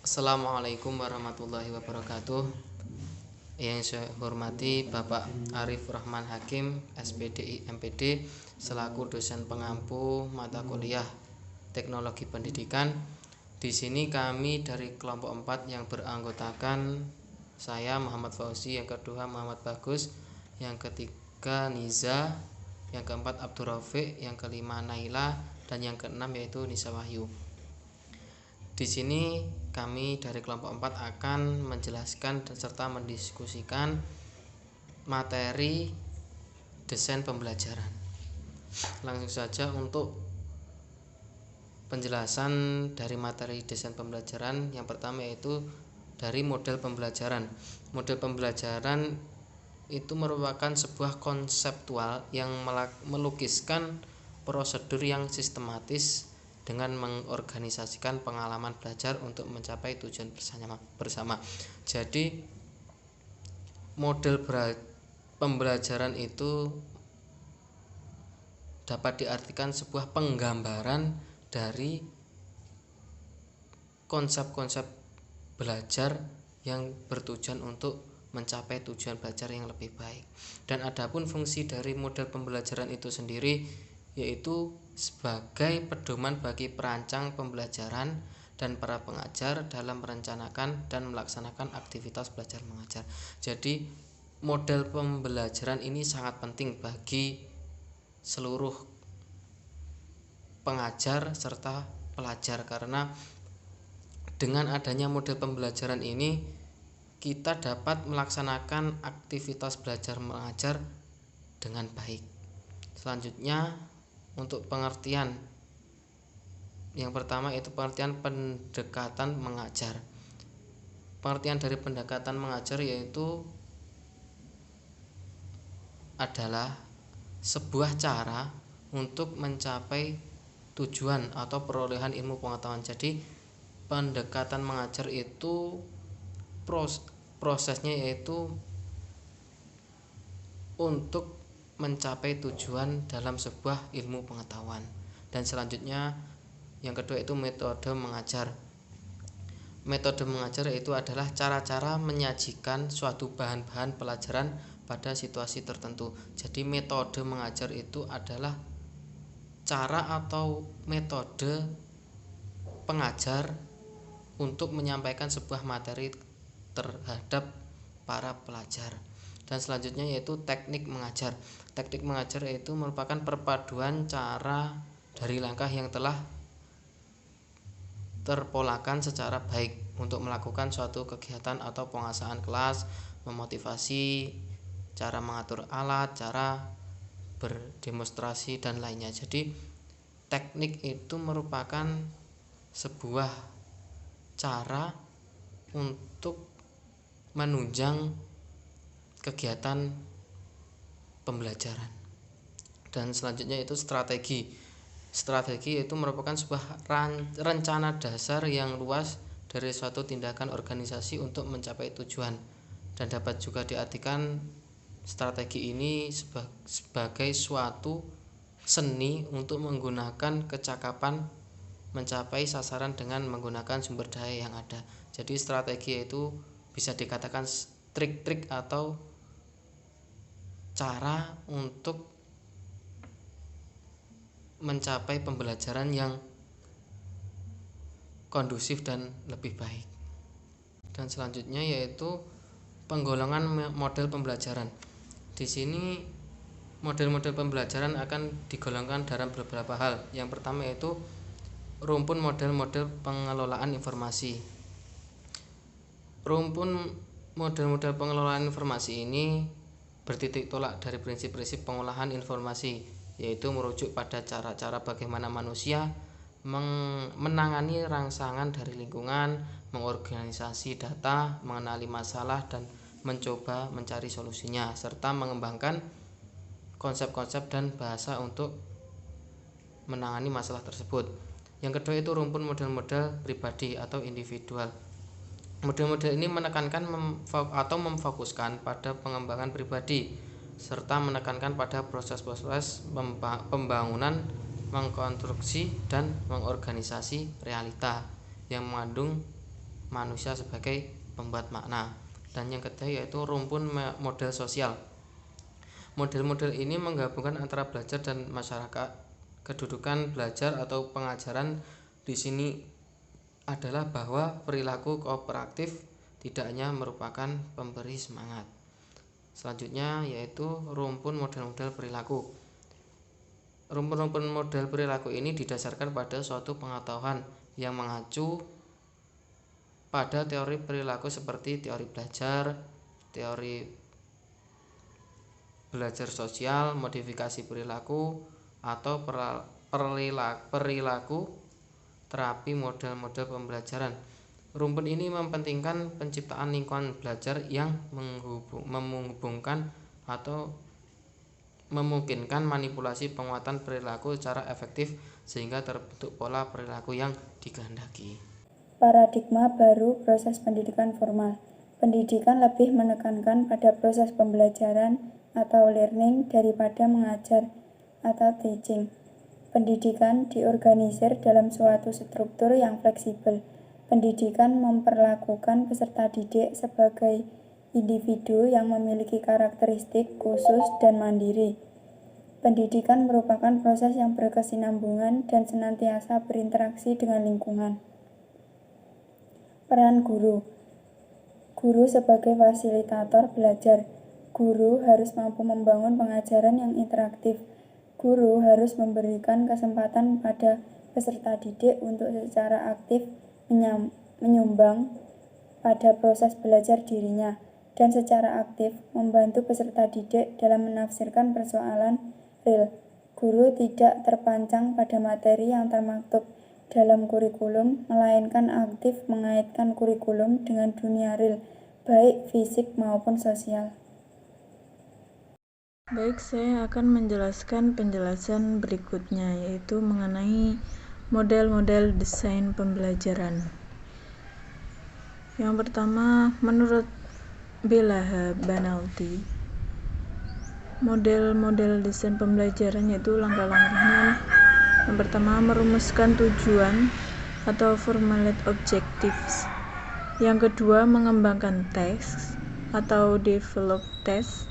Assalamualaikum warahmatullahi wabarakatuh. Yang saya hormati Bapak Arif Rahman Hakim, SPDI MPD, selaku dosen pengampu mata kuliah Teknologi Pendidikan. Di sini kami dari kelompok 4 yang beranggotakan saya Muhammad Fauzi, yang kedua Muhammad Bagus, yang ketiga Niza, yang keempat Abdul Rafiq, yang kelima Naila, dan yang keenam yaitu Nisa Wahyu. Di sini kami dari kelompok 4 akan menjelaskan dan serta mendiskusikan materi desain pembelajaran. Langsung saja untuk penjelasan dari materi desain pembelajaran. Yang pertama yaitu dari model pembelajaran. Model pembelajaran itu merupakan sebuah konseptual yang melukiskan prosedur yang sistematis dengan mengorganisasikan pengalaman belajar untuk mencapai tujuan bersama. Jadi model pembelajaran itu dapat diartikan sebuah penggambaran dari konsep-konsep belajar yang bertujuan untuk mencapai tujuan belajar yang lebih baik. Dan adapun fungsi dari model pembelajaran itu sendiri yaitu sebagai pedoman bagi perancang pembelajaran dan para pengajar dalam merencanakan dan melaksanakan aktivitas belajar mengajar. Jadi model pembelajaran ini sangat penting bagi seluruh pengajar serta pelajar, karena dengan adanya model pembelajaran ini kita dapat melaksanakan aktivitas belajar mengajar dengan baik. Selanjutnya untuk pengertian, yang pertama itu pengertian pendekatan mengajar. Pengertian dari pendekatan mengajar yaitu adalah sebuah cara untuk mencapai tujuan atau perolehan ilmu pengetahuan. Jadi pendekatan mengajar itu prosesnya yaitu untuk mencapai tujuan dalam sebuah ilmu pengetahuan. Dan selanjutnya yang kedua itu metode mengajar. Metode mengajar itu adalah cara-cara menyajikan suatu bahan-bahan pelajaran pada situasi tertentu. Jadi metode mengajar itu adalah cara atau metode pengajar untuk menyampaikan sebuah materi terhadap para pelajar. Dan selanjutnya yaitu teknik mengajar. Teknik mengajar yaitu merupakan perpaduan cara dari langkah yang telah terpolakan secara baik untuk melakukan suatu kegiatan atau penguasaan kelas, memotivasi, cara mengatur alat, cara berdemonstrasi dan lainnya. Jadi teknik itu merupakan sebuah cara untuk menunjang kegiatan pembelajaran. Dan selanjutnya itu strategi. Strategi itu merupakan sebuah rencana dasar yang luas dari suatu tindakan organisasi untuk mencapai tujuan, dan dapat juga diartikan strategi ini sebagai suatu seni untuk menggunakan kecakapan mencapai sasaran dengan menggunakan sumber daya yang ada. Jadi strategi itu bisa dikatakan trik-trik atau cara untuk mencapai pembelajaran yang kondusif dan lebih baik. Dan selanjutnya yaitu penggolongan model pembelajaran. Di sini model-model pembelajaran akan digolongkan dalam beberapa hal. Yang pertama yaitu rumpun model-model pengelolaan informasi. Rumpun model-model pengelolaan informasi ini bertitik tolak dari prinsip-prinsip pengolahan informasi, yaitu merujuk pada cara-cara bagaimana manusia menangani rangsangan dari lingkungan, mengorganisasi data, mengenali masalah dan mencoba mencari solusinya, serta mengembangkan konsep-konsep dan bahasa untuk menangani masalah tersebut. Yang kedua itu rumpun model-model pribadi atau individual. Model-model ini menekankan atau memfokuskan pada pengembangan pribadi serta menekankan pada proses-proses pembangunan, mengkonstruksi dan mengorganisasi realita yang mengandung manusia sebagai pembuat makna. Dan yang ketiga yaitu rumpun model sosial. Model-model ini menggabungkan antara belajar dan masyarakat. Kedudukan belajar atau pengajaran di sini adalah bahwa perilaku kooperatif tidak hanya merupakan pemberi semangat. Selanjutnya yaitu rumpun model-model perilaku. Rumpun-rumpun model perilaku ini didasarkan pada suatu pengetahuan yang mengacu pada teori perilaku seperti teori belajar sosial, modifikasi perilaku, atau perilaku terapi model-model pembelajaran. Rumpun ini mempentingkan penciptaan lingkungan belajar yang menghubungkan atau memungkinkan manipulasi penguatan perilaku secara efektif sehingga terbentuk pola perilaku yang dikehendaki. Paradigma baru proses pendidikan formal. Pendidikan lebih menekankan pada proses pembelajaran atau learning daripada mengajar atau teaching. Pendidikan diorganisir dalam suatu struktur yang fleksibel. Pendidikan memperlakukan peserta didik sebagai individu yang memiliki karakteristik khusus dan mandiri. Pendidikan merupakan proses yang berkesinambungan dan senantiasa berinteraksi dengan lingkungan. Peran guru. Guru sebagai fasilitator belajar. Guru harus mampu membangun pengajaran yang interaktif. Guru harus memberikan kesempatan pada peserta didik untuk secara aktif menyumbang pada proses belajar dirinya dan secara aktif membantu peserta didik dalam menafsirkan persoalan real. Guru tidak terpancang pada materi yang termaktub dalam kurikulum, melainkan aktif mengaitkan kurikulum dengan dunia real, baik fisik maupun sosial. Baik, saya akan menjelaskan penjelasan berikutnya, yaitu mengenai model-model desain pembelajaran. Yang pertama, menurut Bella Banalty, model-model desain pembelajaran yaitu langkah-langkahnya. Yang pertama, merumuskan tujuan atau formulate objectives. Yang kedua, mengembangkan teks atau develop test.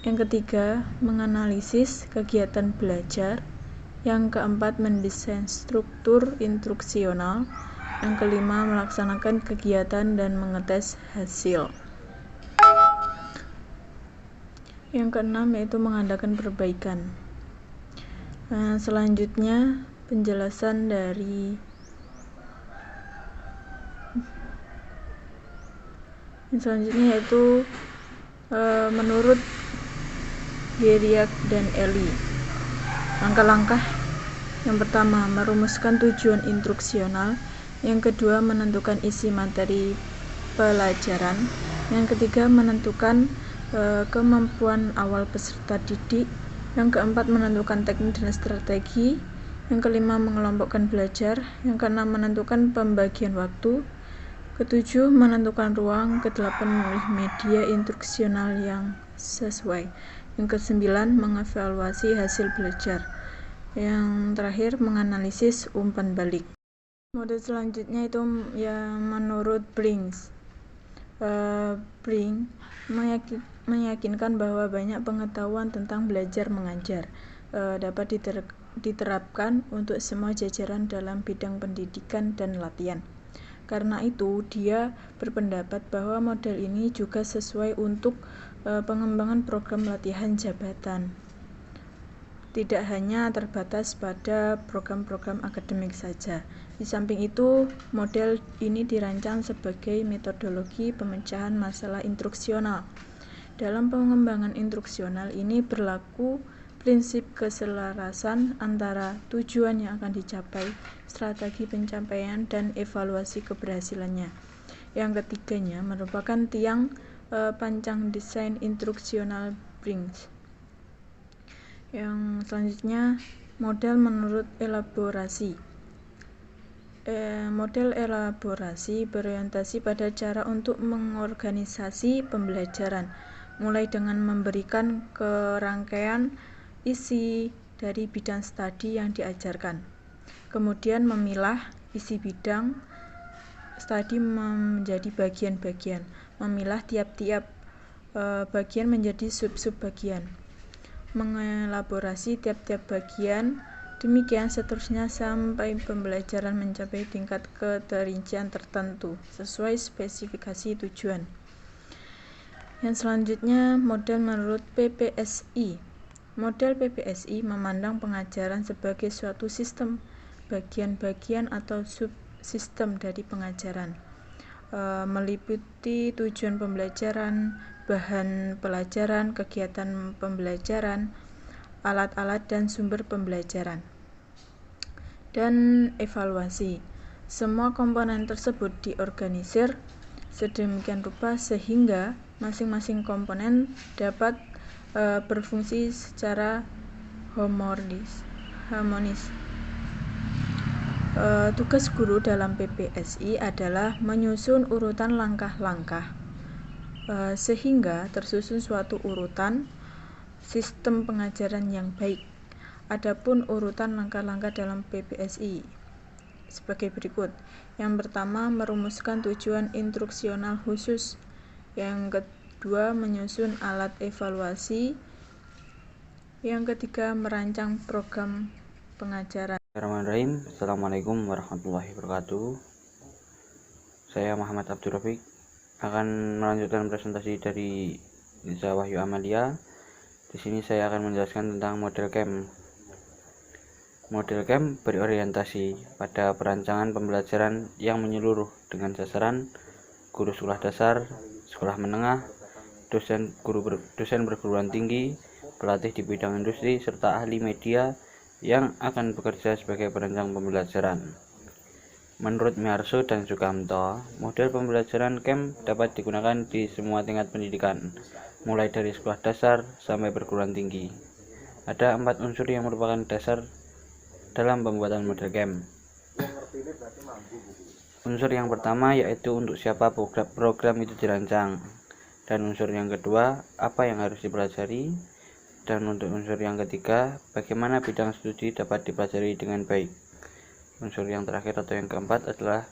Yang ketiga, menganalisis kegiatan belajar. Yang keempat, mendesain struktur instruksional. Yang kelima, melaksanakan kegiatan dan mengetes hasil. Yang keenam yaitu mengadakan perbaikan. Selanjutnya penjelasan dari yaitu menurut Geriak dan Eli. Langkah-langkah yang pertama, merumuskan tujuan instruksional. Yang kedua, menentukan isi materi pelajaran. Yang ketiga, menentukan kemampuan awal peserta didik. Yang keempat, menentukan teknik dan strategi. Yang kelima, mengelompokkan belajar. Yang keenam, menentukan pembagian waktu. Ketujuh, menentukan ruang. Kedelapan, memilih media instruksional yang sesuai. Yang kesembilan, mengevaluasi hasil belajar. Yang terakhir, menganalisis umpan balik. Model selanjutnya itu yang menurut Brinks. Brink meyakinkan bahwa banyak pengetahuan tentang belajar mengajar dapat diterapkan untuk semua jajaran dalam bidang pendidikan dan latihan. Karena itu, dia berpendapat bahwa model ini juga sesuai untuk pengembangan program latihan jabatan. Tidak hanya terbatas pada program-program akademik saja. Di samping itu, model ini dirancang sebagai metodologi pemecahan masalah instruksional. Dalam pengembangan instruksional ini berlaku prinsip keselarasan antara tujuan yang akan dicapai, strategi pencapaian, dan evaluasi keberhasilannya. Yang ketiganya merupakan tiang pancang desain instruksional Brinks. Yang selanjutnya, model menurut elaborasi. Model elaborasi berorientasi pada cara untuk mengorganisasi pembelajaran, mulai dengan memberikan kerangkaian isi dari bidang studi yang diajarkan, kemudian memilah isi bidang studi menjadi bagian-bagian, memilah tiap-tiap bagian menjadi sub-sub bagian, mengelaborasi tiap-tiap bagian, demikian seterusnya sampai pembelajaran mencapai tingkat keterincian tertentu sesuai spesifikasi tujuan. Yang selanjutnya, model menurut PPSI. Model PPSI memandang pengajaran sebagai suatu sistem, bagian-bagian atau subsistem dari pengajaran, meliputi tujuan pembelajaran, bahan pelajaran, kegiatan pembelajaran, alat-alat dan sumber pembelajaran, dan evaluasi. Semua komponen tersebut diorganisir sedemikian rupa sehingga masing-masing komponen dapat berfungsi secara harmonis. Tugas guru dalam PPSI adalah menyusun urutan langkah-langkah sehingga tersusun suatu urutan sistem pengajaran yang baik. Adapun urutan langkah-langkah dalam PPSI sebagai berikut. Yang pertama, merumuskan tujuan instruksional khusus. Yang kedua, menyusun alat evaluasi. Yang ketiga, merancang program pengajaran. Bismillahirrahmanirrahim. Assalamualaikum warahmatullahi wabarakatuh. Saya Muhammad Abdul Rafiq akan melanjutkan presentasi dari Nisa Wahyu Amalia. Di sini saya akan menjelaskan tentang model CAM. Model CAM berorientasi pada perancangan pembelajaran yang menyeluruh dengan sasaran guru sekolah dasar, sekolah menengah, dosen perguruan tinggi, pelatih di bidang industri, serta ahli media yang akan bekerja sebagai perancang pembelajaran. Menurut Miarso dan Sukamto, model pembelajaran CAM dapat digunakan di semua tingkat pendidikan, mulai dari sekolah dasar sampai perguruan tinggi. Ada 4 unsur yang merupakan dasar dalam pembuatan model CAM. Unsur yang pertama yaitu untuk siapa program itu dirancang, dan unsur yang kedua apa yang harus dipelajari, dan untuk unsur yang ketiga bagaimana bidang studi dapat dipelajari dengan baik. Unsur yang terakhir atau yang keempat adalah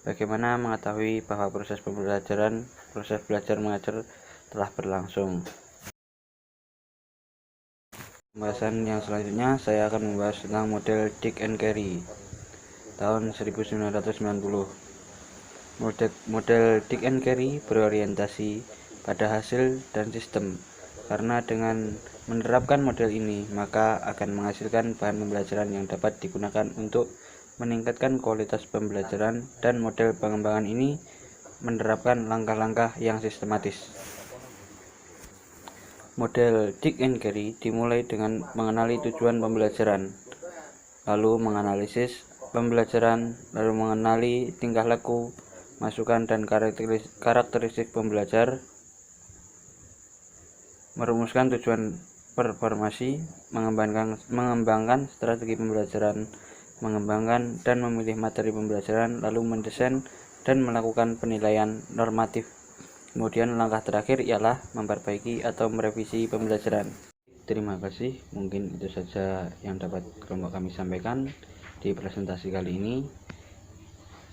bagaimana mengetahui bahwa proses belajar mengajar telah berlangsung. Pembahasan yang selanjutnya saya akan membahas tentang model Dick and Carey tahun 1990. Model Dick and Carey berorientasi pada hasil dan sistem, karena dengan menerapkan model ini maka akan menghasilkan bahan pembelajaran yang dapat digunakan untuk meningkatkan kualitas pembelajaran, dan model pengembangan ini menerapkan langkah-langkah yang sistematis. Model Dick and Carey dimulai dengan mengenali tujuan pembelajaran, lalu menganalisis pembelajaran, lalu mengenali tingkah laku, masukan dan karakteristik pembelajar, merumuskan tujuan performasi, mengembangkan strategi pembelajaran, mengembangkan dan memilih materi pembelajaran, lalu mendesain dan melakukan penilaian normatif. Kemudian langkah terakhir ialah memperbaiki atau merevisi pembelajaran. Terima kasih, mungkin itu saja yang dapat kelompok kami sampaikan di presentasi kali ini.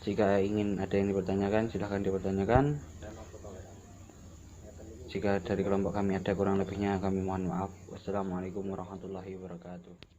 Jika ingin ada yang dipertanyakan, silahkan dipertanyakan. Jika dari kelompok kami ada kurang lebihnya, kami mohon maaf. Wassalamualaikum warahmatullahi wabarakatuh.